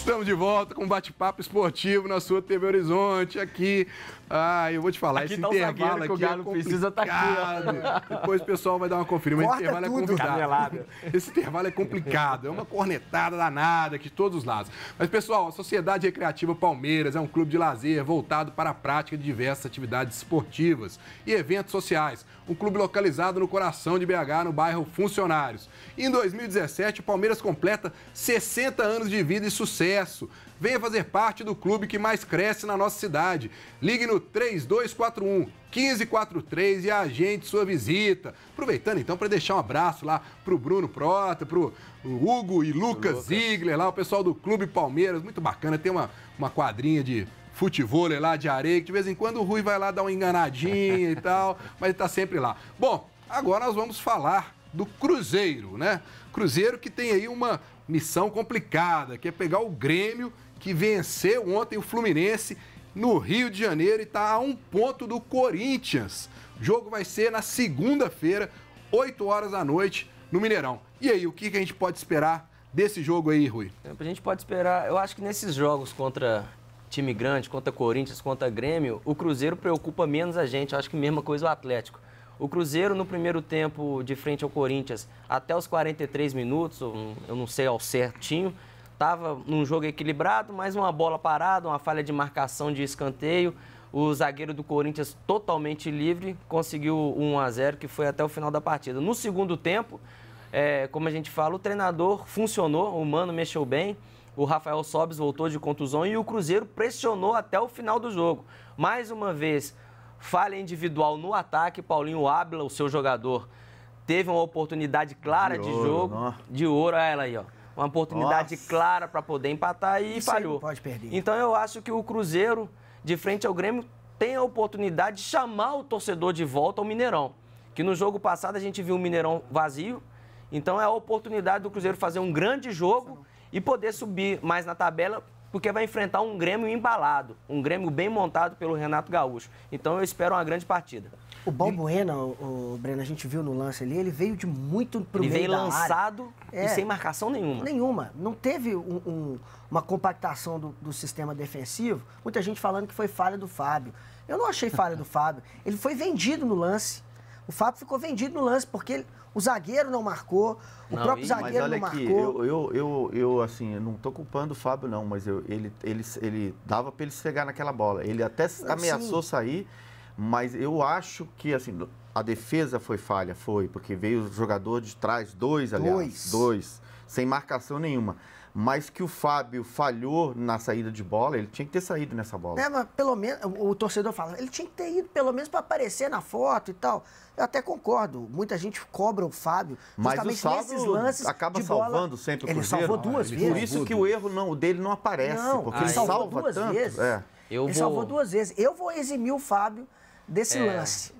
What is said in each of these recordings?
Estamos de volta com um bate-papo esportivo na sua TV Horizonte, aqui. Eu vou te falar, aqui esse tá intervalo aqui é precisa estar aqui, ó. Depois o pessoal vai dar uma conferida, mas esse intervalo tudo. é complicado. Esse intervalo é complicado, é uma cornetada danada aqui de todos os lados. Mas, pessoal, a Sociedade Recreativa Palmeiras é um clube de lazer voltado para a prática de diversas atividades esportivas e eventos sociais. Um clube localizado no coração de BH, no bairro Funcionários. E em 2017, o Palmeiras completa 60 anos de vida e sucesso. Venha fazer parte do clube que mais cresce na nossa cidade. Ligue no 3241-1543 e agende sua visita. Aproveitando então para deixar um abraço lá pro Bruno Prota, pro Hugo e Lucas Ziegler, lá o pessoal do Clube Palmeiras. Muito bacana, tem uma quadrinha de futevôlei lá de areia, que de vez em quando o Rui vai lá dar uma enganadinha e tal, mas ele tá sempre lá. Bom, agora nós vamos falar do Cruzeiro, né? Cruzeiro que tem aí uma missão complicada, que é pegar o Grêmio, que venceu ontem o Fluminense no Rio de Janeiro e está a 1 ponto do Corinthians. O jogo vai ser na segunda-feira, 8 horas da noite, no Mineirão. E aí, o que a gente pode esperar desse jogo aí, Rui? A gente pode esperar, eu acho que nesses jogos contra time grande, contra Corinthians, contra Grêmio, o Cruzeiro preocupa menos a gente, eu acho que mesma coisa o Atlético. O Cruzeiro, no primeiro tempo, de frente ao Corinthians, até os 43 minutos, eu não sei ao certinho, estava num jogo equilibrado, mas uma bola parada, uma falha de marcação de escanteio. O zagueiro do Corinthians, totalmente livre, conseguiu o 1-0, que foi até o final da partida. No segundo tempo, como a gente fala, o treinador funcionou, o Mano mexeu bem, o Rafael Sobis voltou de contusão e o Cruzeiro pressionou até o final do jogo. Mais uma vez, falha individual no ataque, Paulinho Ábila, o seu jogador, teve uma oportunidade clara de jogo, de ouro, ela aí, ó. Uma oportunidade clara para poder empatar e falhou. Não pode perder. Então eu acho que o Cruzeiro, de frente ao Grêmio, tem a oportunidade de chamar o torcedor de volta ao Mineirão. Que no jogo passado a gente viu o Mineirão vazio, então é a oportunidade do Cruzeiro fazer um grande jogo e poder subir mais na tabela, porque vai enfrentar um Grêmio embalado, um Grêmio bem montado pelo Renato Gaúcho. Então eu espero uma grande partida. O Balbuena, o Breno, a gente viu no lance ali, ele veio de muito pro meio da área. Ele veio lançado e sem marcação nenhuma. Nenhuma. Não teve uma compactação do sistema defensivo. Muita gente falando que foi falha do Fábio. Eu não achei falha do Fábio. Ele foi vendido no lance. O Fábio ficou vendido no lance, porque o zagueiro não marcou, o próprio zagueiro não marcou. Eu assim, eu não tô culpando o Fábio, não, mas ele dava para ele chegar naquela bola. Ele até ameaçou sair, mas eu acho que, assim, a defesa foi falha, porque veio o jogador de trás, dois, sem marcação nenhuma. Mas que o Fábio falhou na saída de bola, ele tinha que ter saído nessa bola. Mas pelo menos, o torcedor fala, ele tinha que ter ido pelo menos para aparecer na foto e tal. Eu até concordo, muita gente cobra o Fábio justamente nesses lances acaba de bola. Salvando sempre o Ele Cruzeiro. salvou duas vezes. Por isso que o erro dele não aparece, porque ele salva duas tanto. vezes. Ele salvou 2 vezes. Eu vou eximir o Fábio desse lance.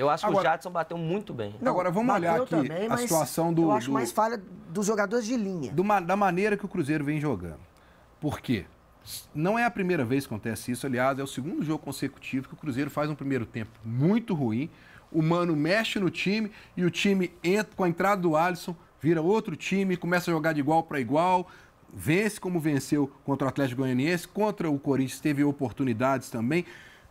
Eu acho que o Jadson bateu muito bem. Não, agora vamos olhar aqui também, a situação do... Eu acho mais falha dos jogadores de linha. Da maneira que o Cruzeiro vem jogando. Por quê? Não é a primeira vez que acontece isso, aliás, é o segundo jogo consecutivo que o Cruzeiro faz um primeiro tempo muito ruim, o Mano mexe no time e o time entra com a entrada do Alisson, vira outro time, começa a jogar de igual para igual, vence como venceu contra o Atlético Goianiense, contra o Corinthians teve oportunidades também.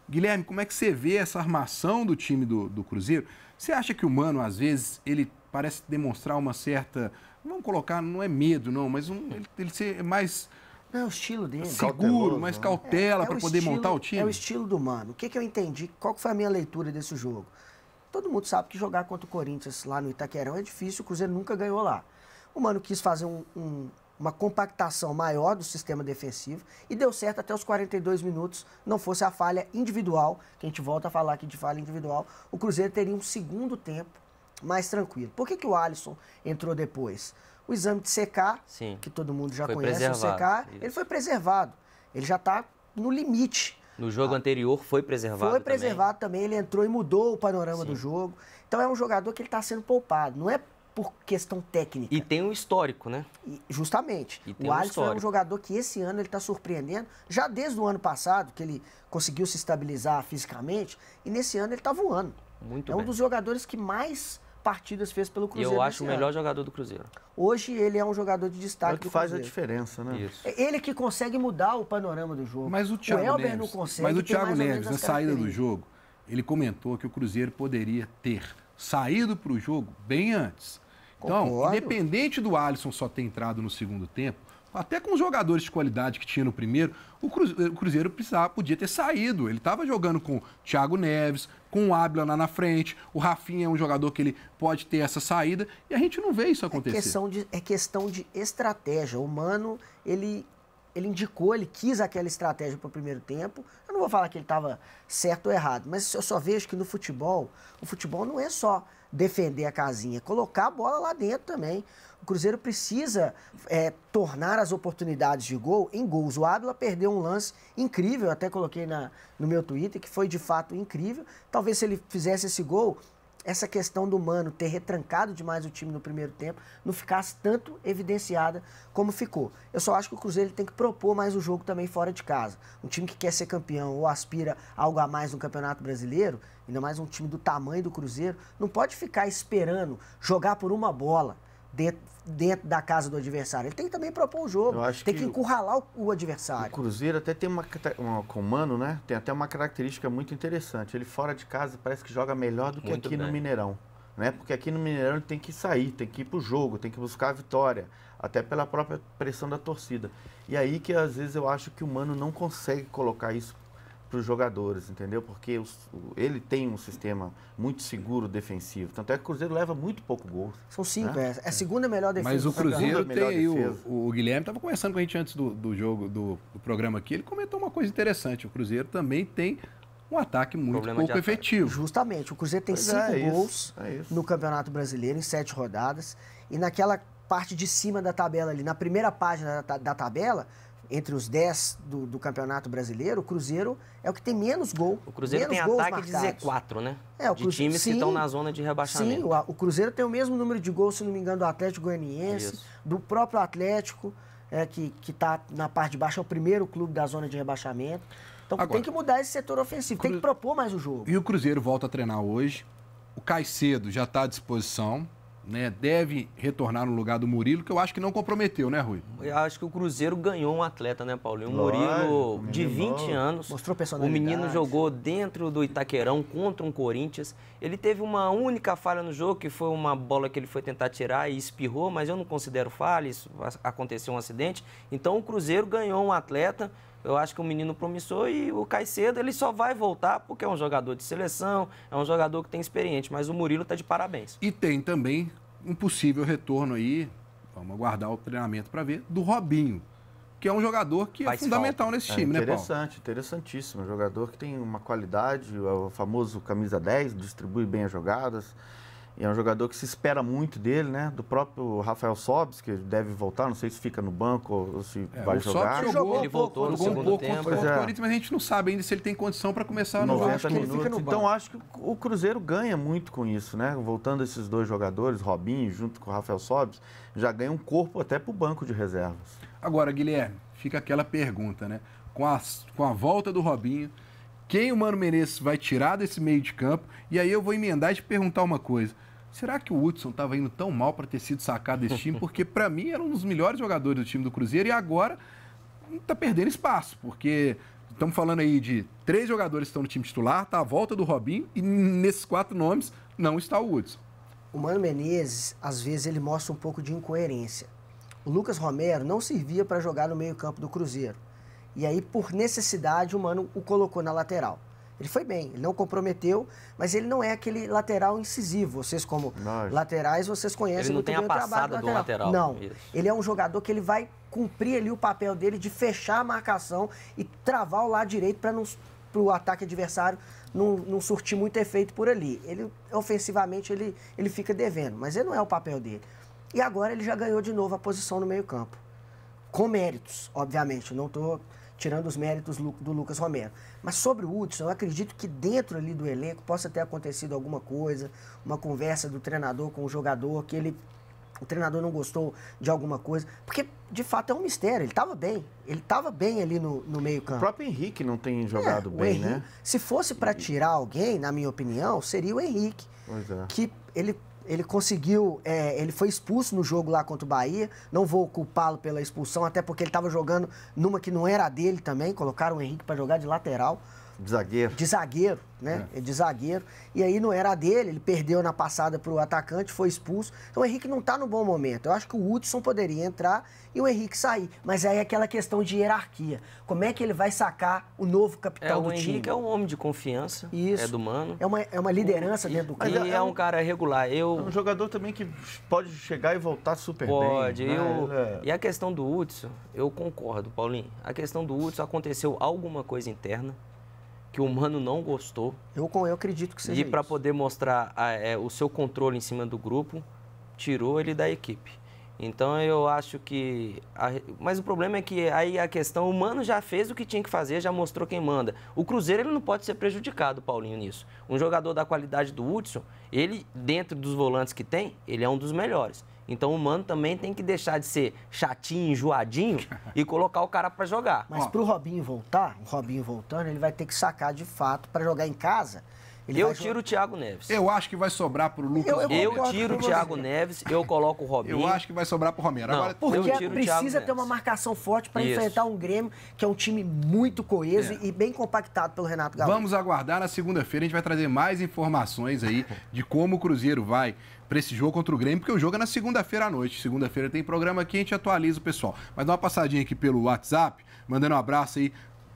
Guilherme, como é que você vê essa armação do time do Cruzeiro? Você acha que o Mano, às vezes, ele parece demonstrar uma certa... Vamos colocar, não é medo, não, mas ele ser mais... Não, é o estilo dele. Seguro, mais cautela para poder montar o time? É o estilo do Mano. O que eu entendi? Qual foi a minha leitura desse jogo? Todo mundo sabe que jogar contra o Corinthians lá no Itaquerão é difícil, o Cruzeiro nunca ganhou lá. O Mano quis fazer uma compactação maior do sistema defensivo e deu certo até os 42 minutos, não fosse a falha individual, que a gente volta a falar aqui de falha individual, o Cruzeiro teria um segundo tempo mais tranquilo. Por que o Alisson entrou depois? O exame de CK, que todo mundo já conhece, o CK, ele foi preservado. Ele já está no limite. No jogo anterior foi preservado. Foi preservado também, ele entrou e mudou o panorama do jogo. Então é um jogador que ele está sendo poupado, não é por questão técnica. E tem um histórico, né? Justamente. O Alisson é um jogador que esse ano ele está surpreendendo, já desde o ano passado, que ele conseguiu se estabilizar fisicamente, e nesse ano ele está voando. Muito bem. É um dos jogadores que mais partidas fez pelo E Cruzeiro. eu acho o nesse melhor ano. jogador do Cruzeiro. Hoje ele é um jogador de É destaque o que do faz a Cruzeiro. diferença, né? Isso. É ele que consegue mudar o panorama do jogo. Mas o Thiago Elber Neves, não consegue. mas o tem Thiago mais ou Neves, menos na as saída do características. jogo, ele comentou que o Cruzeiro poderia ter saído para o jogo bem antes. Então, Concordo. independente do Alisson só ter entrado no segundo tempo, até com os jogadores de qualidade que tinha no primeiro, o Cruzeiro podia ter saído. Ele estava jogando com o Thiago Neves, com o Ábila lá na frente, o Rafinha é um jogador que ele pode ter essa saída, e a gente não vê isso acontecer. É questão de estratégia. O Mano, ele indicou, ele quis aquela estratégia para o primeiro tempo. Eu não vou falar que ele estava certo ou errado, mas eu só vejo que no futebol, o futebol não é só defender a casinha, é colocar a bola lá dentro também. O Cruzeiro precisa tornar as oportunidades de gol em gols. O Ábila perdeu um lance incrível, eu até coloquei no meu Twitter, que foi de fato incrível. Talvez se ele fizesse esse gol, essa questão do Mano ter retrancado demais o time no primeiro tempo não ficasse tanto evidenciada como ficou. Eu só acho que o Cruzeiro tem que propor mais o jogo também fora de casa. Um time que quer ser campeão ou aspira a algo a mais no Campeonato Brasileiro, ainda mais um time do tamanho do Cruzeiro, não pode ficar esperando jogar por uma bola dentro da casa do adversário. Ele tem que também propor o jogo, tem que encurralar o adversário. O Cruzeiro até tem com o Mano, né? Tem até uma característica muito interessante. Ele fora de casa parece que joga melhor do que Muito aqui bem. no Mineirão, né? Porque aqui no Mineirão ele tem que sair, tem que ir pro jogo, tem que buscar a vitória, até pela própria pressão da torcida. E aí que às vezes eu acho que o Mano não consegue colocar isso para os jogadores, entendeu? Porque ele tem um sistema muito seguro defensivo. Tanto é que o Cruzeiro leva muito pouco gol. São 5, né? é a segunda melhor defesa. Mas o do campeonato. Cruzeiro Melhor tem aí, defesa. o Guilherme estava conversando com a gente antes do jogo, do programa aqui, ele comentou uma coisa interessante, o Cruzeiro também tem um ataque muito Problema de pouco ataque. efetivo. Justamente, o Cruzeiro tem Pois 5 é, gols isso. no Campeonato Brasileiro, em 7 rodadas. E naquela parte de cima da tabela ali, na primeira página da tabela, entre os 10 do Campeonato Brasileiro, o Cruzeiro é o que tem menos gol. O Cruzeiro tem gols ataque marcados. de Z4, né? É, o de Cruzeiro- times que sim. estão na zona de rebaixamento. Sim, o Cruzeiro tem o mesmo número de gols, se não me engano, do Atlético Goianiense, Isso. do próprio Atlético, que está na parte de baixo, é o primeiro clube da zona de rebaixamento. Então Agora, tem que mudar esse setor ofensivo, tem que propor mais o jogo. E o Cruzeiro volta a treinar hoje, o Caicedo já está à disposição, né? Deve retornar no lugar do Murilo, que eu acho que não comprometeu, né, Rui? Eu acho que o Cruzeiro ganhou um atleta, né, Paulinho? O Lógico, Murilo, menino de 20 novo. anos. Mostrou O personalidade. menino jogou dentro do Itaquerão contra um Corinthians. Ele teve uma única falha no jogo, que foi uma bola que ele foi tentar tirar e espirrou, mas eu não considero falha, isso aconteceu um acidente. Então o Cruzeiro ganhou um atleta. Eu acho que o menino promissor e o Caicedo, ele só vai voltar porque é um jogador de seleção, é um jogador que tem experiente, mas o Murilo está de parabéns. E tem também um possível retorno aí, vamos aguardar o treinamento para ver, do Robinho, que é um jogador que Faz é fundamental nesse time, né, Paulo? Interessante, interessantíssimo. Um jogador que tem uma qualidade, o famoso camisa 10, distribui bem as jogadas. E é um jogador que se espera muito dele, né? Do próprio Rafael Sobis, que deve voltar, não sei se fica no banco ou se vai o jogar. Sobis Jogou Ele voltou no jogou um segundo pouco tempo. contra o Pois é. Corinthians, mas a gente não sabe ainda se ele tem condição para começar no 90 acho que ele fica minutos. no Então banco. acho que o Cruzeiro ganha muito com isso, né? Voltando esses dois jogadores, Robinho junto com o Rafael Sobis, já ganha um corpo até para o banco de reservas. Agora, Guilherme, fica aquela pergunta, né? Com a volta do Robinho, quem o Mano Menezes vai tirar desse meio de campo? E aí eu vou emendar e te perguntar uma coisa. Será que o Hudson estava indo tão mal para ter sido sacado desse time? Porque, para mim, era um dos melhores jogadores do time do Cruzeiro e agora está perdendo espaço. Porque estamos falando aí de 3 jogadores que estão no time titular, está a volta do Robinho e nesses 4 nomes não está o Hudson. O Mano Menezes, às vezes, ele mostra um pouco de incoerência. O Lucas Romero não servia para jogar no meio-campo do Cruzeiro. E aí, por necessidade, o Mano o colocou na lateral. Ele foi bem, ele não comprometeu, mas ele não é aquele lateral incisivo. Vocês, como Lógico. laterais, vocês conhecem Ele não muito tem bem a o trabalho passada do lateral. Não, Isso. ele é um jogador que ele vai cumprir ali o papel dele de fechar a marcação e travar o lado direito para o ataque adversário não surtir muito efeito por ali. Ele, ofensivamente, ele fica devendo, mas ele não é o papel dele. E agora ele já ganhou de novo a posição no meio-campo. Com méritos, obviamente. Não estou tirando os méritos do Lucas Romero. Mas sobre o Hudson, eu acredito que dentro ali do elenco possa ter acontecido alguma coisa, uma conversa do treinador com o jogador, que o treinador não gostou de alguma coisa. Porque, de fato, é um mistério. Ele estava bem ali no O meio-campo. próprio Henrique não tem jogado O bem, Henrique, né? se fosse para tirar alguém, na minha opinião, seria o Henrique. Pois é. Que ele Ele conseguiu, ele foi expulso no jogo lá contra o Bahia. Não vou culpá-lo pela expulsão, até porque ele estava jogando numa que não era dele também. Colocaram o Henrique para jogar de lateral. De zagueiro. De zagueiro, né? De zagueiro. E aí não era dele, ele perdeu na passada para o atacante, foi expulso. Então o Henrique não está no bom momento. Eu acho que o Hudson poderia entrar e o Henrique sair. Mas aí é aquela questão de hierarquia. Como é que ele vai sacar o novo capitão do time? O Henrique é um homem de confiança. Isso. É do Mano. É uma liderança dentro do campo. E é um cara regular. É um jogador também que pode chegar e voltar super bem. Pode. E a questão do Hudson, eu concordo, Paulinho. A questão do Hudson, aconteceu alguma coisa interna que o Mano não gostou. Eu acredito que seja isso. E para poder mostrar o seu controle em cima do grupo, tirou ele da equipe. Então eu acho que... Mas o problema é que aí a questão, o Mano já fez o que tinha que fazer, já mostrou quem manda. O Cruzeiro ele não pode ser prejudicado, Paulinho, nisso. Um jogador da qualidade do Hudson, ele, dentro dos volantes que tem, ele é um dos melhores. Então o Mano também tem que deixar de ser chatinho, enjoadinho e colocar o cara para jogar. Mas pro Robinho voltar, o Robinho voltando, ele vai ter que sacar de fato para jogar em casa. Eu tiro o Thiago Neves. Eu acho que vai sobrar pro Lucas. Eu tiro o Thiago Neves, eu coloco o Robinho. Eu acho que vai sobrar pro Romero. Não, agora, porque precisa ter uma marcação forte para enfrentar um Grêmio, que é um time muito coeso e bem compactado pelo Renato Gaúcho. Vamos aguardar na segunda-feira, a gente vai trazer mais informações aí de como o Cruzeiro vai para esse jogo contra o Grêmio, porque o jogo é na segunda-feira à noite. Segunda-feira tem programa aqui, a gente atualiza o pessoal. Mas dá uma passadinha aqui pelo WhatsApp, mandando um abraço aí.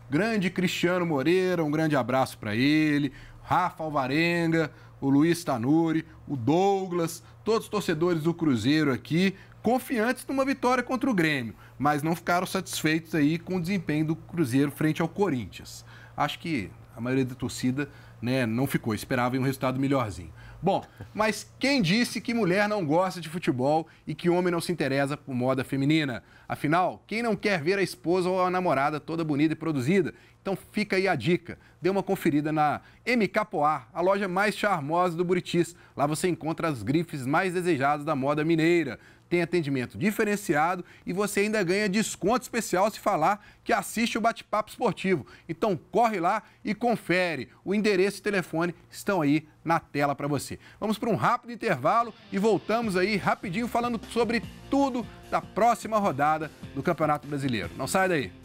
Grande Cristiano Moreira, um grande abraço para ele. Rafa Alvarenga, o Luiz Tanuri, o Douglas, todos os torcedores do Cruzeiro aqui, confiantes numa vitória contra o Grêmio, mas não ficaram satisfeitos aí com o desempenho do Cruzeiro frente ao Corinthians. Acho que a maioria da torcida, né, não ficou, esperava um resultado melhorzinho. Bom, mas quem disse que mulher não gosta de futebol e que homem não se interessa por moda feminina? Afinal, quem não quer ver a esposa ou a namorada toda bonita e produzida? Então fica aí a dica. Dê uma conferida na MK Poá, a loja mais charmosa do Buritis. Lá você encontra as grifes mais desejadas da moda mineira. Tem atendimento diferenciado e você ainda ganha desconto especial se falar que assiste o Bate-Papo Esportivo. Então corre lá e confere. O endereço e telefone estão aí na tela para você. Vamos para um rápido intervalo e voltamos aí rapidinho falando sobre tudo da próxima rodada do Campeonato Brasileiro. Não sai daí.